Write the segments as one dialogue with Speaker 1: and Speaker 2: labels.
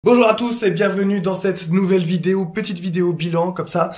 Speaker 1: Bonjour à tous et bienvenue dans cette nouvelle vidéo, petite vidéo bilan comme ça,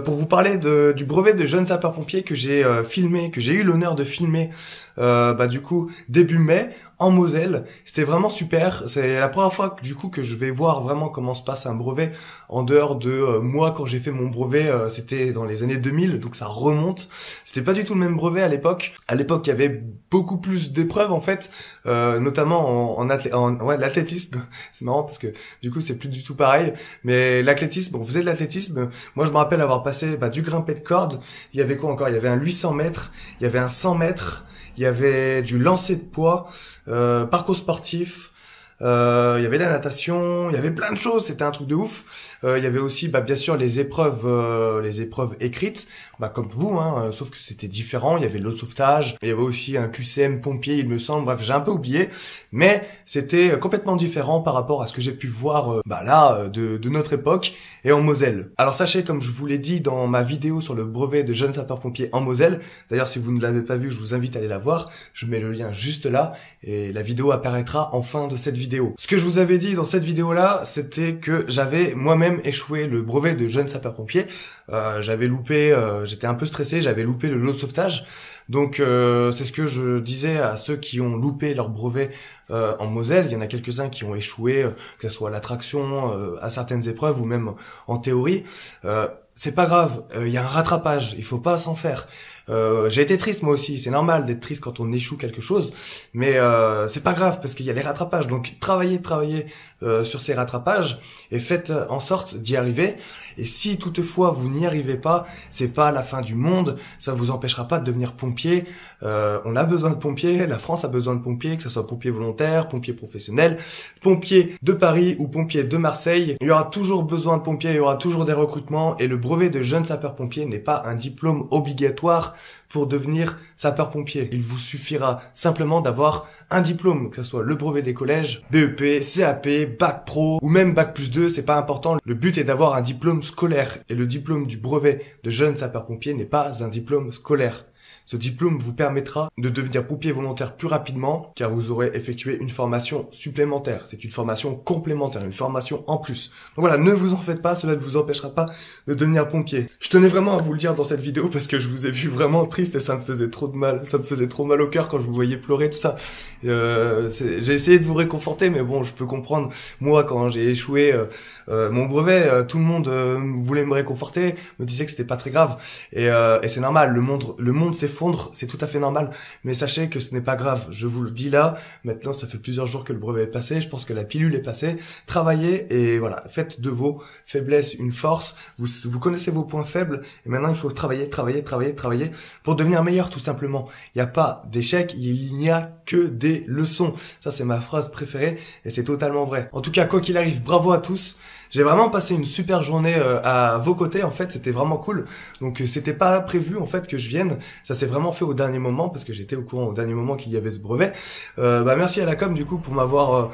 Speaker 1: pour vous parler du brevet de jeune sapeur-pompier que j'ai filmé, que j'ai eu l'honneur de filmer du coup début mai en Moselle. C'était vraiment super, c'est la première fois que je vais voir vraiment comment se passe un brevet en dehors de moi. Quand j'ai fait mon brevet, c'était dans les années 2000, donc ça remonte. C'était pas du tout le même brevet à l'époque. À l'époque, il y avait beaucoup plus d'épreuves en fait, notamment l'athlétisme. C'est marrant parce que du coup, c'est plus du tout pareil. Mais l'athlétisme, on faisait de l'athlétisme. Moi, je me rappelle avoir passé du grimpé de corde. Il y avait quoi encore? Il y avait un 800 mètres, il y avait un 100 mètres, il y avait du lancer de poids, parcours sportif. Il y avait de la natation, il y avait plein de choses, c'était un truc de ouf. Il y avait aussi bien sûr les épreuves écrites, comme vous, sauf que c'était différent. Il y avait l'eau de sauvetage, il y avait aussi un QCM pompier, il me semble. Bref, j'ai un peu oublié, mais c'était complètement différent par rapport à ce que j'ai pu voir de notre époque et en Moselle. Alors sachez, comme je vous l'ai dit dans ma vidéo sur le brevet de jeune sapeur-pompier en Moselle, d'ailleurs si vous ne l'avez pas vu, je vous invite à aller la voir, je mets le lien juste là et la vidéo apparaîtra en fin de cette vidéo. Ce que je vous avais dit dans cette vidéo-là, c'était que j'avais moi-même échoué le brevet de jeune sapeur-pompier. J'avais loupé, j'étais un peu stressé, j'avais loupé le lot de sauvetage. Donc c'est ce que je disais à ceux qui ont loupé leur brevet en Moselle. Il y en a quelques-uns qui ont échoué, que ce soit à l'attraction, à certaines épreuves ou même en théorie. C'est pas grave, il y a un rattrapage, il faut pas s'en faire. J'ai été triste moi aussi, c'est normal d'être triste quand on échoue quelque chose, mais c'est pas grave parce qu'il y a les rattrapages. Donc travaillez sur ces rattrapages et faites en sorte d'y arriver. Et si toutefois vous n'y arrivez pas, c'est pas la fin du monde, ça vous empêchera pas de devenir pompier. On a besoin de pompiers, la France a besoin de pompiers, que ce soit pompiers volontaires, pompiers professionnels, pompiers de Paris ou pompiers de Marseille. Il y aura toujours besoin de pompiers, il y aura toujours des recrutements et le brevet de jeune sapeur-pompier n'est pas un diplôme obligatoire pour devenir sapeur-pompier. Il vous suffira simplement d'avoir un diplôme, que ce soit le brevet des collèges, BEP, CAP, Bac Pro ou même Bac+2, c'est pas important. Le but est d'avoir un diplôme scolaire et le diplôme du brevet de jeune sapeur-pompier n'est pas un diplôme scolaire. Ce diplôme vous permettra de devenir pompier volontaire plus rapidement car vous aurez effectué une formation supplémentaire. C'est une formation complémentaire, une formation en plus. Donc voilà, ne vous en faites pas, cela ne vous empêchera pas de devenir pompier. Je tenais vraiment à vous le dire dans cette vidéo parce que je vous ai vu vraiment triste et ça me faisait trop de mal. Ça me faisait trop mal au cœur quand je vous voyais pleurer, tout ça. J'ai essayé de vous réconforter, mais bon, je peux comprendre. Moi, quand j'ai échoué mon brevet, tout le monde voulait me réconforter, me disait que c'était pas très grave. Et c'est normal, le monde s'effondre, c'est tout à fait normal. Mais sachez que ce n'est pas grave, je vous le dis là. Maintenant, ça fait plusieurs jours que le brevet est passé, je pense que la pilule est passée. Travaillez et voilà, faites de vos faiblesses une force. Vous connaissez vos points faibles et maintenant il faut travailler pour devenir meilleur tout simplement. Il n'y a pas d'échec, il n'y a que des leçons. Ça, c'est ma phrase préférée et c'est totalement vrai. En tout cas, quoi qu'il arrive, bravo à tous. J'ai vraiment passé une super journée à vos côtés, en fait, c'était vraiment cool. Donc c'était pas prévu en fait que je vienne, ça s'est vraiment fait au dernier moment parce que j'étais au courant au dernier moment qu'il y avait ce brevet. Merci à la com du coup pour m'avoir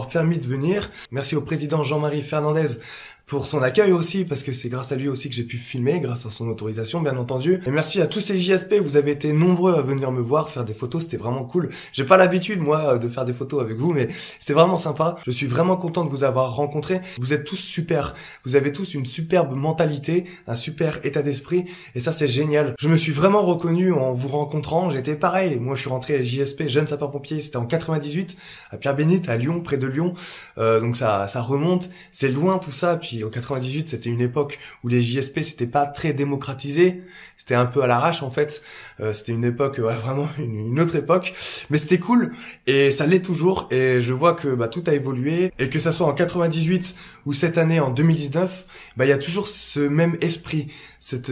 Speaker 1: permis de venir. Merci au président Jean-Marie Fernandez pour son accueil aussi, parce que c'est grâce à lui aussi que j'ai pu filmer, grâce à son autorisation bien entendu. Et merci à tous ces JSP, vous avez été nombreux à venir me voir faire des photos, c'était vraiment cool. J'ai pas l'habitude moi de faire des photos avec vous, mais c'était vraiment sympa. Je suis vraiment content de vous avoir rencontré. Vous êtes tous super, vous avez tous une superbe mentalité, un super état d'esprit, et ça c'est génial. Je me suis vraiment reconnu en vous rencontrant, j'étais pareil. Moi je suis rentré à JSP, jeune sapeur-pompier, c'était en 98, à Pierre-Bénite, à Lyon, près de Lyon. Donc ça remonte, c'est loin tout ça. Puis en 98, c'était une époque où les JSP c'était pas très démocratisé, c'était un peu à l'arrache en fait. C'était une époque, vraiment une autre époque, mais c'était cool et ça l'est toujours. Et je vois que tout a évolué et que ça soit en 98 ou cette année en 2019, il y a toujours ce même esprit, cet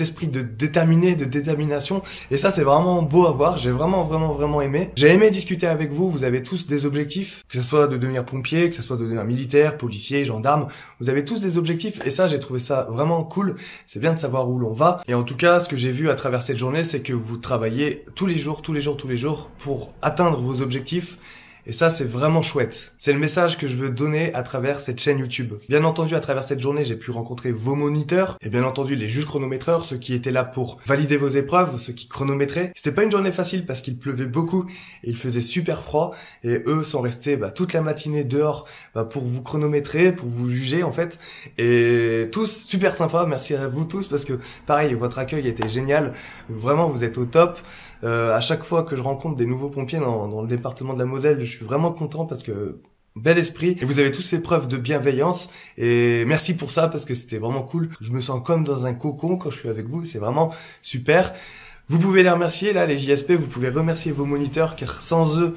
Speaker 1: esprit de détermination. Et ça c'est vraiment beau à voir. J'ai vraiment aimé. J'ai aimé discuter avec vous. Vous avez tous des objectifs, que ce soit de devenir pompier, que ce soit de devenir militaire, policier, gendarme. Vous avez tous des objectifs et ça j'ai trouvé ça vraiment cool. C'est bien de savoir où l'on va. Et en tout cas, ce que j'ai vu à travers cette journée, c'est que vous travaillez tous les jours pour atteindre vos objectifs. Et ça, c'est vraiment chouette. C'est le message que je veux donner à travers cette chaîne YouTube. Bien entendu, à travers cette journée, j'ai pu rencontrer vos moniteurs et bien entendu les juges chronométreurs, ceux qui étaient là pour valider vos épreuves, ceux qui chronométraient. C'était pas une journée facile parce qu'il pleuvait beaucoup et il faisait super froid et eux sont restés toute la matinée dehors pour vous chronométrer, pour vous juger en fait. Et tous super sympas, merci à vous tous parce que pareil, votre accueil était génial. Vraiment, vous êtes au top. À chaque fois que je rencontre des nouveaux pompiers dans le département de la Moselle, je suis vraiment content parce que bel esprit et vous avez tous fait preuve de bienveillance et merci pour ça parce que c'était vraiment cool. Je me sens comme dans un cocon quand je suis avec vous, c'est vraiment super. Vous pouvez les remercier là, les JSP, vous pouvez remercier vos moniteurs car sans eux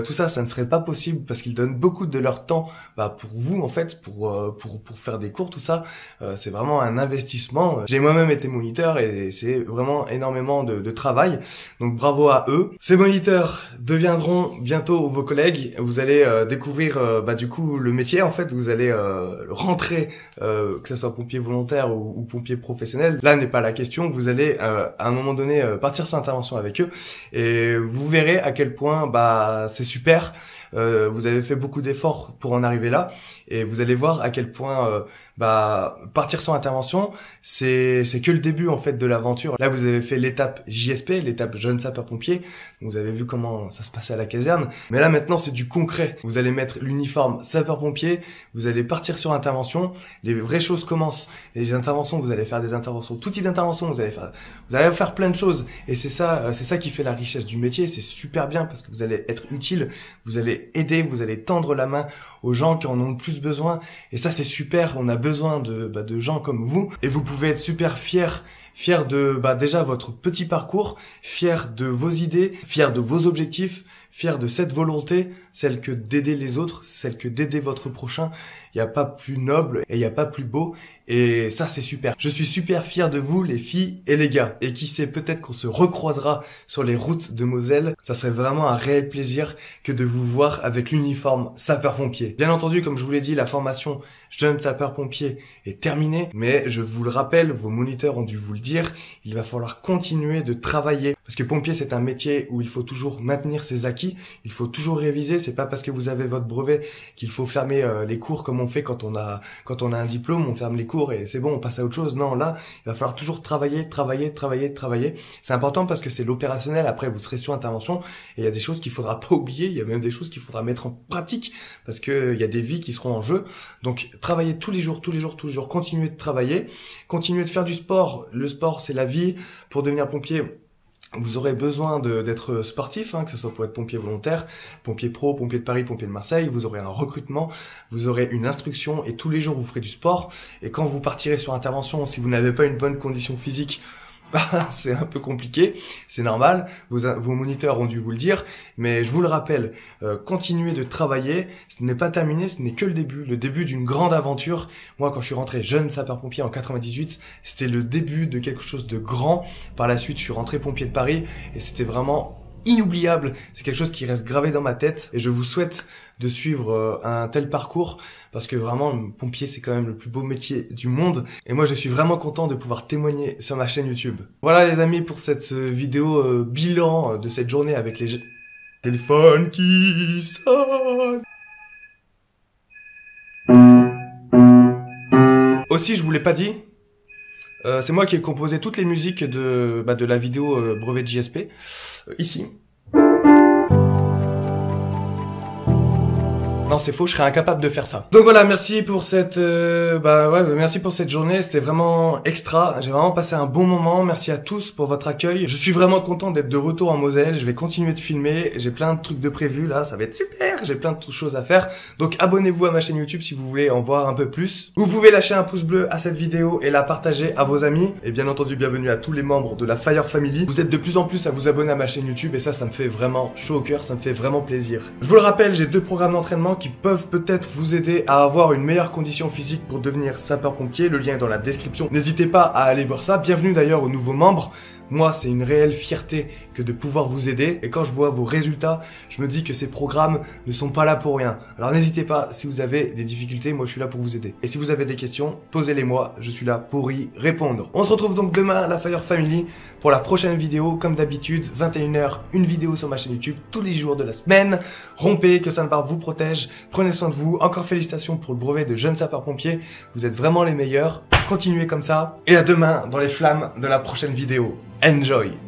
Speaker 1: tout ça, ça ne serait pas possible parce qu'ils donnent beaucoup de leur temps pour vous en fait, pour faire des cours, tout ça. C'est vraiment un investissement. J'ai moi-même été moniteur et c'est vraiment énormément de travail. Donc bravo à eux. Ces moniteurs deviendront bientôt vos collègues. Vous allez découvrir du coup le métier en fait. Vous allez rentrer, que ce soit pompier volontaire ou pompier professionnel. Là n'est pas la question. Vous allez à un moment donné partir sur intervention avec eux et vous verrez à quel point c'est super, vous avez fait beaucoup d'efforts pour en arriver là et vous allez voir à quel point partir sur intervention c'est que le début en fait de l'aventure. Là vous avez fait l'étape JSP, l'étape jeune sapeur-pompier, vous avez vu comment ça se passait à la caserne, mais là maintenant c'est du concret. Vous allez mettre l'uniforme sapeur-pompier, vous allez partir sur intervention, les vraies choses commencent. Les interventions, vous allez faire des interventions, tout type d'intervention, vous allez faire plein de choses et c'est ça qui fait la richesse du métier. C'est super bien parce que vous allez être utile, vous allez aider, vous allez tendre la main aux gens qui en ont le plus besoin et ça c'est super. On a besoin de gens comme vous et vous pouvez être super fiers de déjà votre petit parcours, fiers de vos idées, fiers de vos objectifs, fiers de cette volonté, celle que d'aider les autres, celle que d'aider votre prochain. Il n'y a pas plus noble et il n'y a pas plus beau et ça c'est super. Je suis super fier de vous les filles et les gars et qui sait, peut-être qu'on se recroisera sur les routes de Moselle. Ça serait vraiment un réel plaisir que de vous voir avec l'uniforme sapeur-pompier. Bien entendu, comme je vous l'ai dit, la formation jeune sapeur-pompier est terminée, mais je vous le rappelle, vos moniteurs ont dû vous le dire, il va falloir continuer de travailler parce que pompier c'est un métier où il faut toujours maintenir ses acquis, il faut toujours réviser. C'est pas parce que vous avez votre brevet qu'il faut fermer les cours comme on fait quand on a un diplôme, on ferme les cours et c'est bon, on passe à autre chose. Non, là, il va falloir toujours travailler. C'est important parce que c'est l'opérationnel. Après, vous serez sur intervention et il y a des choses qu'il faudra pas oublier. Il y a même des choses qu'il faudra mettre en pratique parce que il y a des vies qui seront en jeu. Donc, travaillez tous les jours. Continuez de travailler. Continuez de faire du sport. Le sport, c'est la vie. Pour devenir pompier, vous aurez besoin d'être sportif, que ce soit pour être pompier volontaire, pompier pro, pompier de Paris, pompier de Marseille. Vous aurez un recrutement, vous aurez une instruction et tous les jours vous ferez du sport. Et quand vous partirez sur intervention, si vous n'avez pas une bonne condition physique, c'est un peu compliqué, c'est normal, vos moniteurs ont dû vous le dire, mais je vous le rappelle, continuez de travailler, ce n'est pas terminé, ce n'est que le début d'une grande aventure. Moi, quand je suis rentré jeune sapeur-pompier en 98, c'était le début de quelque chose de grand. Par la suite, je suis rentré pompier de Paris et c'était vraiment inoubliable. C'est quelque chose qui reste gravé dans ma tête et je vous souhaite de suivre un tel parcours parce que vraiment le pompier c'est quand même le plus beau métier du monde et moi je suis vraiment content de pouvoir témoigner sur ma chaîne YouTube. Voilà les amis pour cette vidéo bilan de cette journée avec les téléphones qui sonnent. Aussi je vous l'ai pas dit, c'est moi qui ai composé toutes les musiques de la vidéo brevet de JSP, ici. Non, c'est faux, je serais incapable de faire ça. Donc voilà, merci pour cette merci pour cette journée, c'était vraiment extra. J'ai vraiment passé un bon moment. Merci à tous pour votre accueil. Je suis vraiment content d'être de retour en Moselle. Je vais continuer de filmer. J'ai plein de trucs de prévus là, ça va être super. J'ai plein de choses à faire. Donc abonnez-vous à ma chaîne YouTube si vous voulez en voir un peu plus. Vous pouvez lâcher un pouce bleu à cette vidéo et la partager à vos amis. Et bien entendu, bienvenue à tous les membres de la Fire Family. Vous êtes de plus en plus à vous abonner à ma chaîne YouTube et ça me fait vraiment chaud au cœur, ça me fait vraiment plaisir. Je vous le rappelle, j'ai 2 programmes d'entraînement qui peuvent peut-être vous aider à avoir une meilleure condition physique pour devenir sapeur-pompier. Le lien est dans la description. N'hésitez pas à aller voir ça. Bienvenue d'ailleurs aux nouveaux membres. Moi, c'est une réelle fierté que de pouvoir vous aider. Et quand je vois vos résultats, je me dis que ces programmes ne sont pas là pour rien. Alors n'hésitez pas, si vous avez des difficultés, moi je suis là pour vous aider. Et si vous avez des questions, posez-les-moi, je suis là pour y répondre. On se retrouve donc demain à la Fire Family pour la prochaine vidéo. Comme d'habitude, 21h, une vidéo sur ma chaîne YouTube tous les jours de la semaine. Rompez, que Sainte Barbe vous protège. Prenez soin de vous. Encore félicitations pour le brevet de jeune sapeur-pompier. Vous êtes vraiment les meilleurs. Continuez comme ça. Et à demain dans les flammes de la prochaine vidéo. Enjoy!